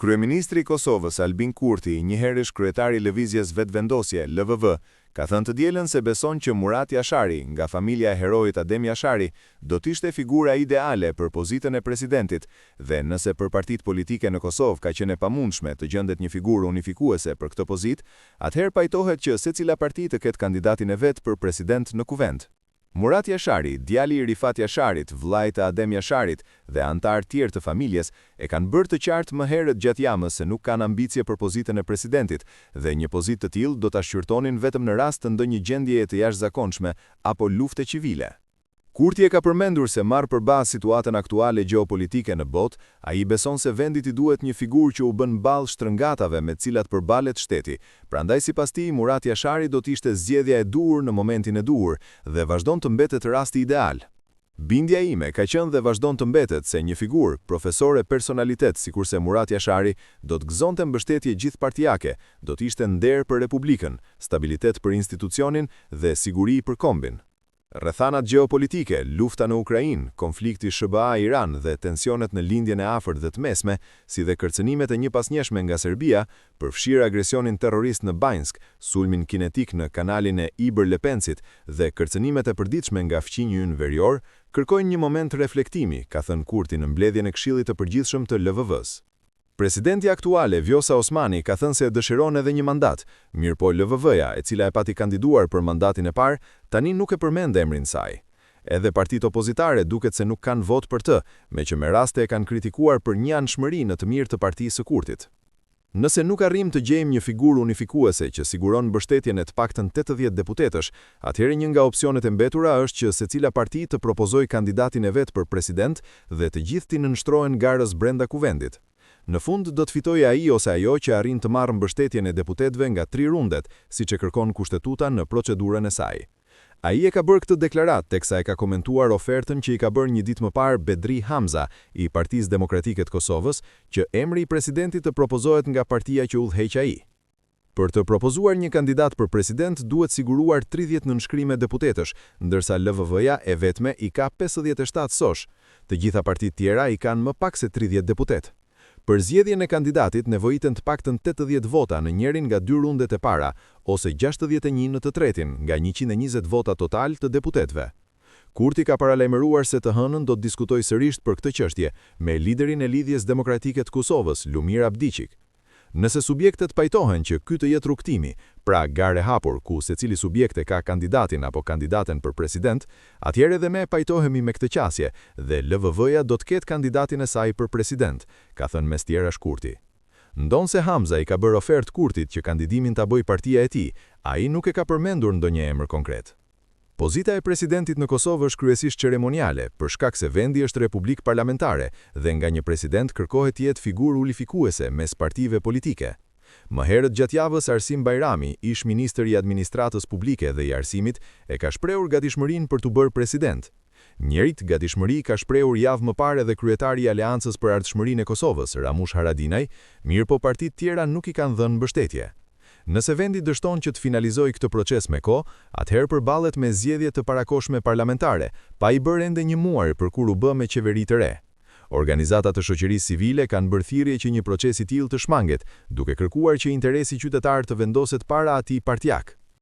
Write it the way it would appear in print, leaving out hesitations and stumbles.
Kryeministri i Kosovës Albin Kurti, njëherësh kryetari i Lëvizjes Vetëvendosje (LVV), ka thënë të dielën se beson që Murat Jashari, nga familja e heroit Adem Jashari, do të ishte figura ideale për pozitën e presidentit dhe nëse për partitë politike në Kosovë ka qenë e pamundshme të gjendet një figurë unifikuese për këtë pozitë, atëherë pajtohet që secila parti të ketë kandidatin e vet për president në kuvend. Murat Jashari, djali i Rifat Jasharit, vllait të Adem Jasharit dhe anëtar tjerë të familjes, e kanë bërë të qartë më herët gjatë jamës se nuk kanë ambicie për pozitën e presidentit dhe një pozitë të tillë do ta shqyrtonin vetëm në rast të ndonjë gjendjeje të jashtëzakonshme apo lufte civile. Kurti e ka përmendur se marrë përballë situatën aktuale gjeopolitike në botë, ai beson se vendit i duhet një figurë që u bën ballë shtrëngatave me të cilat përballet shteti. Prandaj sipas tij Murat Jashari do të ishte zgjedhja e duhur në momentin e duhur dhe vazhdon të mbetet rasti ideal. Bindja ime ka qenë dhe vazhdon të mbetet se një figurë, profesor e personalitet sikurse Murat Jashari, do të gëzonte mbështetje gjithpartiake, do të ishte nder për Republikën, stabilitet për institucionin dhe siguri për kombin. Rrethanat gjeopolitike, lufta në Ukrainë, konflikti SBA-Iran dhe tensionet në lindjen e afërt dhe të mesme, si dhe kërcënimet e njëpasnjeshme nga Serbia, përfshirë agresionin terrorist në Banjsk, sulmin kinetik në kanalin e Iber-Lepensit dhe kërcënimet e përditshme nga fqinji ynë verior, kërkojnë një moment reflektimi, ka thënë Kurti në mbledhjen e Këshillit të Përgjithshëm të LVV-s. Presidenti aktuale, Vjosa Osmani, ka thënë se dëshiron edhe një mandat, mirë po LVV-ja, e cila e pati kandiduar për mandatin e parë, tani nuk e përmend emrin saj. Edhe partitë opozitare duket se nuk kanë vot për të, me që me raste e kanë kritikuar për një anshmëri në të mirë të partisë së Kurtit. Nëse nuk arrim të gjejmë një figurë unifikuese që siguron mbështetjen e të paktën 80 deputetësh, atëherë një nga opsionet e mbetura është që secila parti të propozojë kandidatin e vet për president dhe të gjithë të nënshtrohen garës brenda kuvendit. Në fund do të fitojë ai ose ajo që arrin të marrë mbështetjen e deputetëve nga 3 rundet, siç e kërkon kushtetuta në procedurën e saj. Ai e ka bërë këtë deklarat teksa e ka komentuar ofertën që i ka bërë një ditë më parë Bedri Hamza i Partisë Demokratike të Kosovës, që emri i presidentit të propozohet nga partia që udhëheq ai. Për të propozuar një kandidat për president duhet siguruar 30 nënshkrime deputetësh, ndërsa LVV-ja e vetme i ka 57 sosh. Të gjitha partitë tjera i kanë më pak se 30 deputet. Për zgjedhjen e kandidatit nevojiten të paktën 80 vota në njërin nga 2 rundet e para, ose 61 në të tretin nga 120 vota total të deputetëve. Kurti ka paralajmëruar se të hënën do të diskutojë sërish për këtë çështje me liderin e Lidhjes Demokratike të Kosovës, Lumir Abdiqik. Nëse subjektet pajtohen që ky të jetë rrugtimi, pra garë e hapur ku secili subjekte ka kandidatin apo kandidaten për president, atëherë edhe me pajtohemi me këtë qasje dhe LVV-ja do të ketë kandidatin e saj për president, ka thënë mes tjerash Kurti. Ndonse Hamza i ka bërë ofertë Kurtit që kandidimin ta bëjë partia e tij, ai nuk e ka përmendur ndonjë emër konkret. Pozita e presidentit në Kosovë është kryesisht ceremoniale, për shkak se vendi është republikë parlamentare dhe nga një president kërkohet të jetë figurë unifikuese mes partive politike. Më herët gjatë javës Arsim Bajrami, ish ministër i administratës publike dhe i arsimit, e ka shprehur gatishmërinë për të bërë president. Njërit gatishmëri ka shprehur javë më parë edhe kryetari i Aleancës për Ardhshmërinë e Kosovës, Ramush Haradinaj, mirë po partitë tjera nuk i kanë dhënë mbështetje. Nëse vendi dështon që të finalizojë këtë proces me kohë, atëherë përballet me zgjedhje të parakohshme parlamentare, pa i bërë ende një muaj për kur u bë me qeveri të re. Organizatat të shoqërisë civile kanë bërë thirrje që një proces i tillë të shmanget, duke kërkuar që interesi qytetar të vendoset para atij partijak.